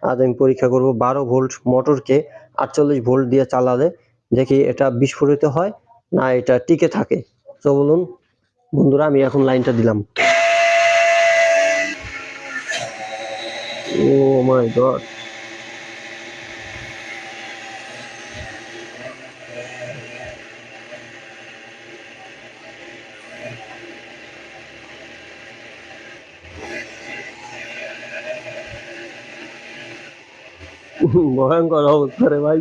আজ আমি পরীক্ষা করব 12 ভোল্ট মোটরকে 48 ভোল্ট দিয়ে চালালে দেখি এটা বিস্ফোরিত হয় না এটা টিকে থাকে। তো বলুন বন্ধুরা, আমি এখন লাইনটা দিলাম। ও মাই গড! ভয়ঙ্কর অবস্থা রে ভাই।